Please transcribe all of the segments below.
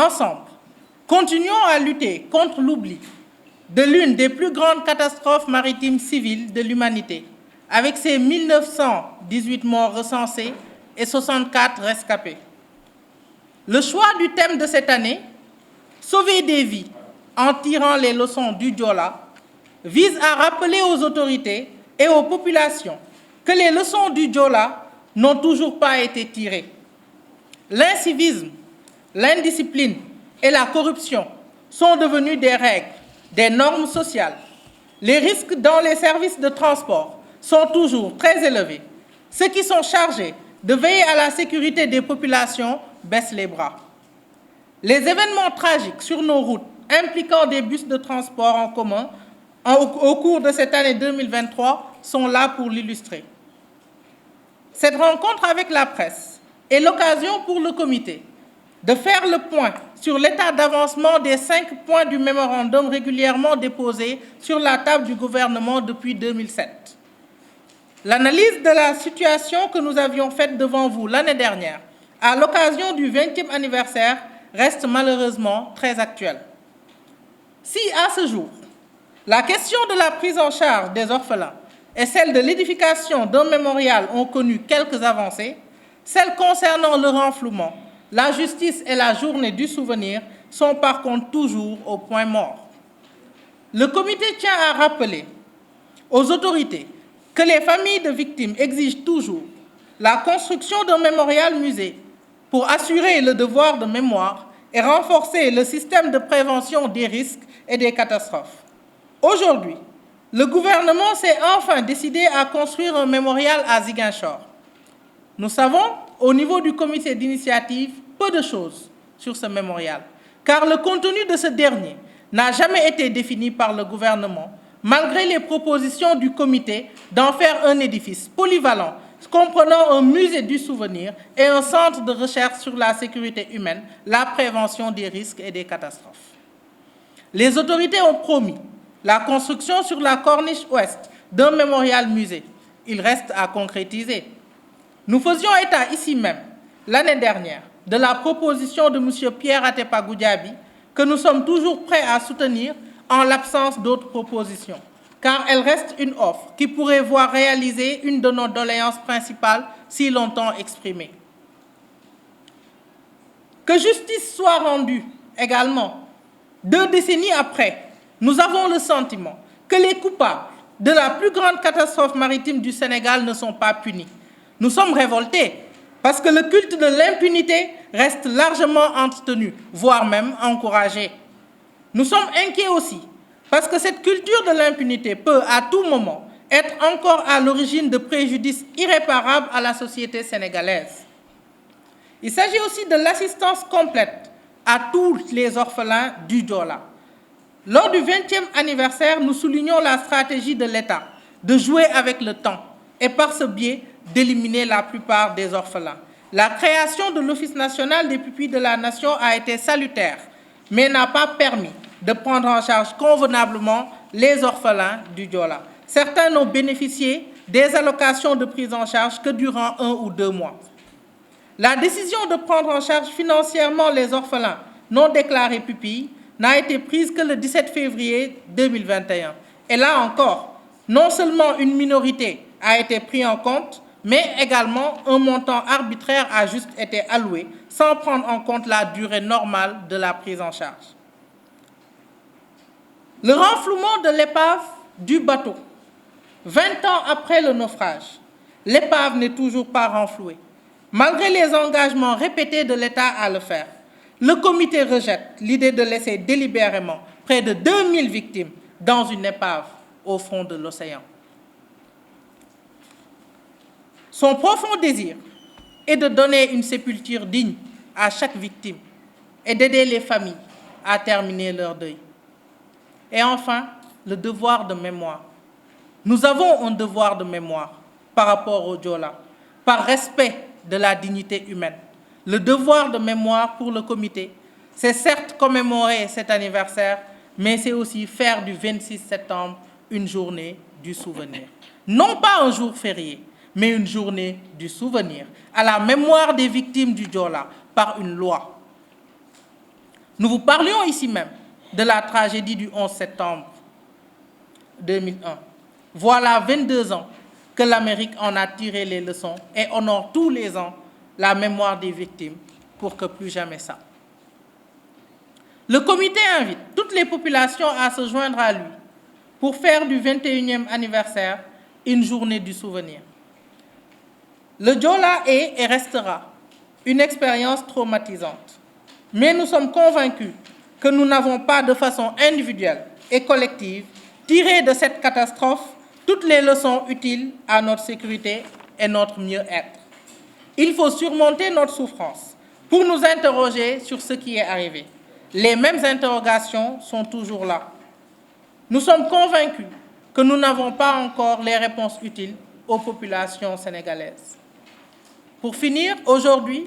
Ensemble, continuons à lutter contre l'oubli de l'une des plus grandes catastrophes maritimes civiles de l'humanité, avec ses 1918 morts recensés et 64 rescapés. Le choix du thème de cette année, Sauver des vies en tirant les leçons du Joola, vise à rappeler aux autorités et aux populations que les leçons du Joola n'ont toujours pas été tirées. L'incivisme, l'indiscipline et la corruption sont devenus des règles, des normes sociales. Les risques dans les services de transport sont toujours très élevés. Ceux qui sont chargés de veiller à la sécurité des populations baissent les bras. Les événements tragiques sur nos routes impliquant des bus de transport en commun au cours de cette année 2023 sont là pour l'illustrer. Cette rencontre avec la presse est l'occasion pour le comité de faire le point sur l'état d'avancement des 5 points du mémorandum régulièrement déposé sur la table du gouvernement depuis 2007. L'analyse de la situation que nous avions faite devant vous l'année dernière, à l'occasion du 20e anniversaire, reste malheureusement très actuelle. Si, à ce jour, la question de la prise en charge des orphelins et celle de l'édification d'un mémorial ont connu quelques avancées, celles concernant le renflouement, la justice et la journée du souvenir sont par contre toujours au point mort. Le comité tient à rappeler aux autorités que les familles de victimes exigent toujours la construction d'un mémorial-musée pour assurer le devoir de mémoire et renforcer le système de prévention des risques et des catastrophes. Aujourd'hui, le gouvernement s'est enfin décidé à construire un mémorial à Ziguinchor. Nous savons, au niveau du comité d'initiative, peu de choses sur ce mémorial, car le contenu de ce dernier n'a jamais été défini par le gouvernement, malgré les propositions du comité d'en faire un édifice polyvalent comprenant un musée du souvenir et un centre de recherche sur la sécurité humaine, la prévention des risques et des catastrophes. Les autorités ont promis la construction sur la corniche ouest d'un mémorial-musée. Il reste à concrétiser. Nous faisions état ici même, l'année dernière, de la proposition de M. Pierre Atepa Goudiaby, que nous sommes toujours prêts à soutenir en l'absence d'autres propositions, car elle reste une offre qui pourrait voir réaliser une de nos doléances principales si longtemps exprimées. Que justice soit rendue également. 2 décennies après, nous avons le sentiment que les coupables de la plus grande catastrophe maritime du Sénégal ne sont pas punis. Nous sommes révoltés parce que le culte de l'impunité reste largement entretenu, voire même encouragé. Nous sommes inquiets aussi parce que cette culture de l'impunité peut, à tout moment, être encore à l'origine de préjudices irréparables à la société sénégalaise. Il s'agit aussi de l'assistance complète à tous les orphelins du Joola. Lors du 20e anniversaire, nous soulignons la stratégie de l'État de jouer avec le temps et par ce biais d'éliminer la plupart des orphelins. La création de l'Office national des pupilles de la nation a été salutaire, mais n'a pas permis de prendre en charge convenablement les orphelins du Joola. Certains n'ont bénéficié des allocations de prise en charge que durant 1 ou 2 mois. La décision de prendre en charge financièrement les orphelins non déclarés pupilles n'a été prise que le 17 février 2021. Et là encore, non seulement une minorité a été prise en compte, mais également un montant arbitraire a juste été alloué, sans prendre en compte la durée normale de la prise en charge. Le renflouement de l'épave du bateau. 20 ans après le naufrage, l'épave n'est toujours pas renflouée, malgré les engagements répétés de l'État à le faire. Le comité rejette l'idée de laisser délibérément près de 2000 victimes dans une épave au fond de l'océan. Son profond désir est de donner une sépulture digne à chaque victime et d'aider les familles à terminer leur deuil. Et enfin, le devoir de mémoire. Nous avons un devoir de mémoire par rapport au Joola, par respect de la dignité humaine. Le devoir de mémoire pour le comité, c'est certes commémorer cet anniversaire, mais c'est aussi faire du 26 septembre une journée du souvenir. Non pas un jour férié, mais une journée du souvenir, à la mémoire des victimes du Joola, par une loi. Nous vous parlions ici même de la tragédie du 11 septembre 2001. Voilà 22 ans que l'Amérique en a tiré les leçons et honore tous les ans la mémoire des victimes pour que plus jamais ça. Le comité invite toutes les populations à se joindre à lui pour faire du 21e anniversaire une journée du souvenir. Le Joola est et restera une expérience traumatisante, mais nous sommes convaincus que nous n'avons pas de façon individuelle et collective tiré de cette catastrophe toutes les leçons utiles à notre sécurité et notre mieux-être. Il faut surmonter notre souffrance pour nous interroger sur ce qui est arrivé. Les mêmes interrogations sont toujours là. Nous sommes convaincus que nous n'avons pas encore les réponses utiles aux populations sénégalaises. Pour finir, aujourd'hui,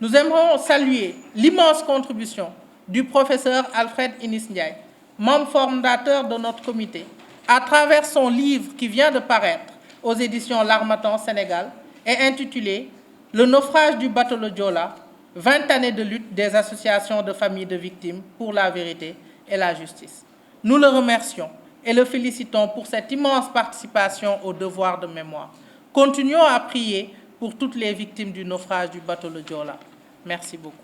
nous aimerons saluer l'immense contribution du professeur Alfred Innis Ndiaye, membre fondateur de notre comité, à travers son livre qui vient de paraître aux éditions L'Harmattan Sénégal et intitulé « Le naufrage du bateau le Joola, 20 années de lutte des associations de familles de victimes pour la vérité et la justice ». Nous le remercions et le félicitons pour cette immense participation au devoir de mémoire. Continuons à prier pour toutes les victimes du naufrage du bateau le Joola. Merci beaucoup.